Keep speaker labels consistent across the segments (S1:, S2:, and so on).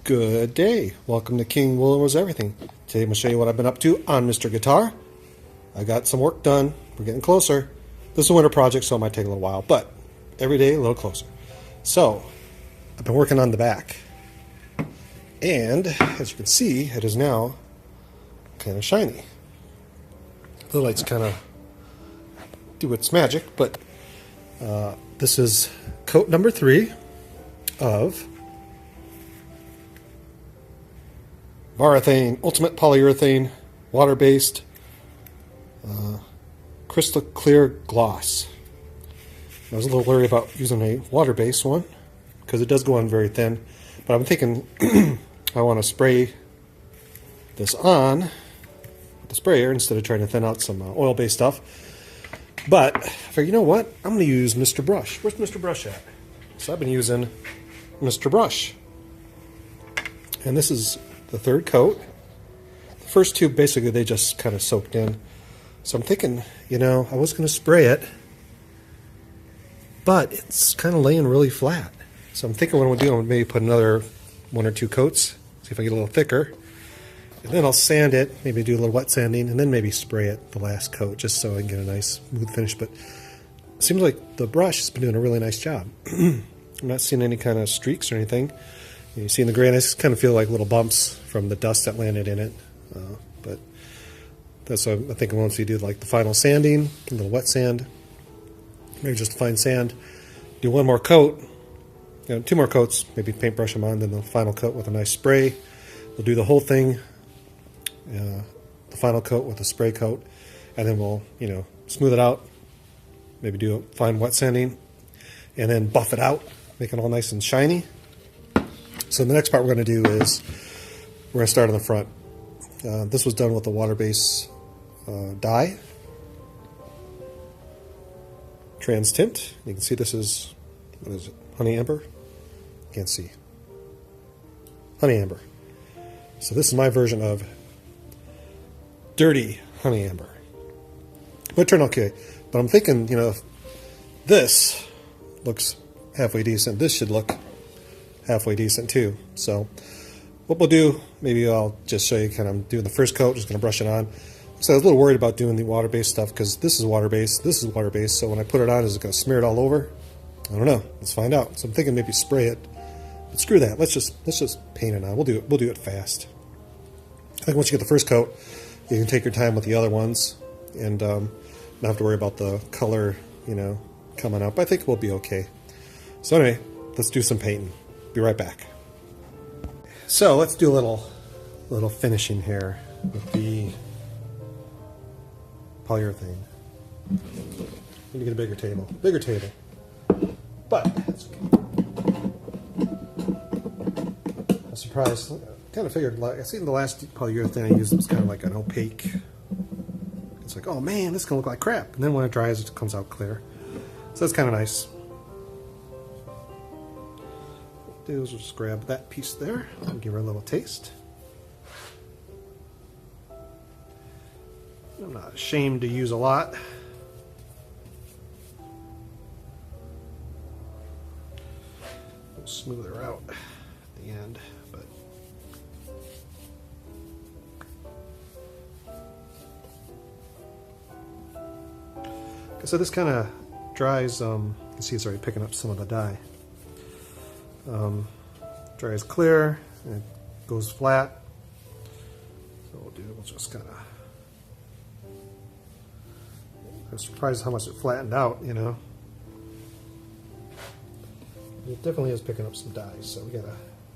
S1: Good day. Welcome to King Williams Everything. Today I'm going to show you what I've been up to on Mr. Guitar. I got some work done. We're getting closer. This is a winter project, so it might take a little while, but every day a little closer. So, I've been working on the back. And, as you can see, it is now kind of shiny. The lights kind of do its magic, but this is coat number 3 of Ultimate Polyurethane Water-Based Crystal Clear Gloss. I was a little worried about using a water-based one because it does go on very thin, but I'm thinking I want to spray this on with the sprayer instead of trying to thin out some oil-based stuff. But I figured, you know what? I'm going to use Mr. Brush. Where's Mr. Brush at? So I've been using Mr. Brush. And this is the third coat. The first two, basically, they just kind of soaked in. So I'm thinking, you know, I was going to spray it, but it's kind of laying really flat. So I'm thinking what I'm going to do, I'm going to maybe put another 1 or 2 coats, see if I get a little thicker. And then I'll sand it, maybe do a little wet sanding, and then maybe spray it the last coat, just so I can get a nice smooth finish. But it seems like the brush has been doing a really nice job. I'm not seeing any kind of streaks or anything. You see in the grain, I just kind of feel like little bumps from the dust that landed in it. But that's what I'm thinking once we do like the final sanding, a little wet sand, maybe just a fine sand, do 1 more coat, 2 more coats, maybe paintbrush them on, then the final coat with a nice spray. We'll do the whole thing, the final coat with a spray coat, and then we'll, smooth it out, maybe do a fine wet sanding, and then buff it out, make it all nice and shiny. So the next part we're going to do is we're going to start on the front. This was done with the water-based dye, trans tint. You can see this is, what is it, honey amber? Can't see. Honey amber. So this is my version of dirty honey amber. But it turned okay. But I'm thinking, if this looks halfway decent, this should look halfway decent too. So what we'll do, maybe I'll just show you kind of doing the first coat, just going to brush it on. So I was a little worried about doing the water-based stuff because this is water-based, this is water-based, so when I put it on, is it going to smear it all over? I don't know. Let's find out. So I'm thinking maybe spray it. But screw that. Let's just paint it on. We'll do it fast. I think once you get the first coat, you can take your time with the other ones and not have to worry about the color, coming up. I think we'll be okay. So anyway, let's do some painting. Be right back. So let's do a little finishing here with the polyurethane. Need to get a bigger table. But that's okay. I'm surprised. I kind of figured, like I seen the last polyurethane I used was kind of like an opaque. It's like, oh man, this is gonna look like crap. And then when it dries, it comes out clear. So that's kind of nice. What we'll do is we'll just grab that piece there and give her a little taste. I'm not ashamed to use a lot. We'll smooth her out at the end, but so this kind of dries. You can see it's already picking up some of the dye. Dries clear and it goes flat. So we'll just kind of. I'm surprised how much it flattened out, It definitely is picking up some dye, so we gotta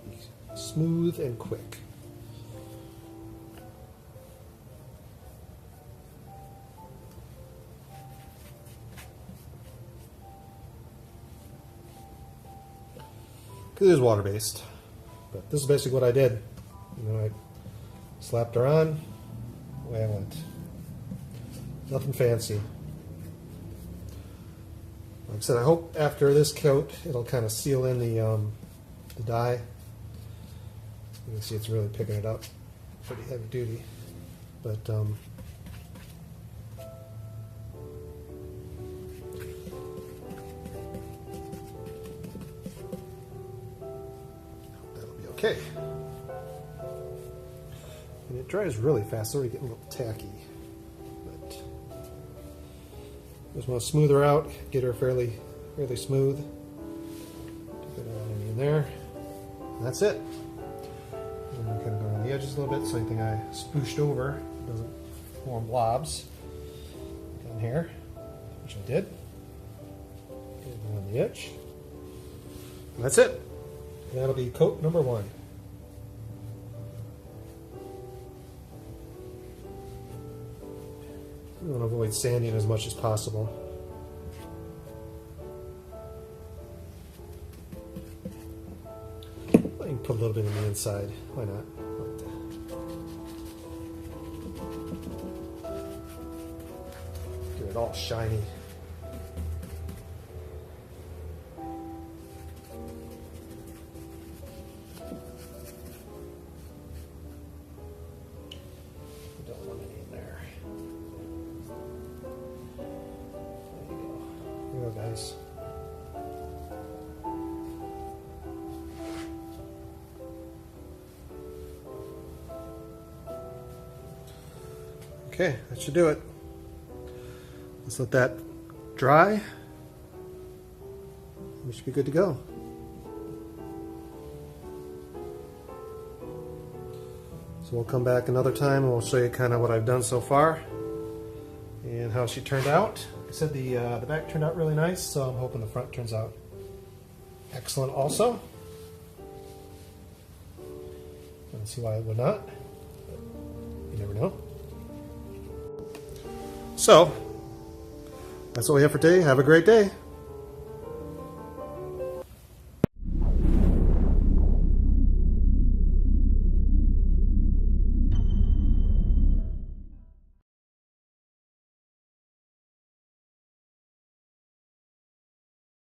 S1: be smooth and quick. Because it is water-based, but this is basically what I did. I slapped her on, away I went. Nothing fancy. Like I said, I hope after this coat it'll kind of seal in the dye. You can see it's really picking it up, pretty heavy duty. But Okay. It dries really fast, it's already getting a little tacky. But just want to smooth her out, get her fairly smooth. Dip it all in there. And that's it. And I'm kind of go around the edges a little bit, so anything I spooshed over doesn't form blobs down here, which I did. Get it around the edge. And that's it. And that'll be coat number 1. We want to avoid sanding as much as possible. I can put a little bit on the inside. Why not? Get it all shiny. Don't want any in there. There you go, guys. Okay, that should do it. Let's let that dry. We should be good to go. So we'll come back another time and we'll show you kind of what I've done so far and how she turned out. Like I said, the back turned out really nice, so I'm hoping the front turns out excellent also. I don't see why it would not, but you never know. So, that's all we have for today. Have a great day.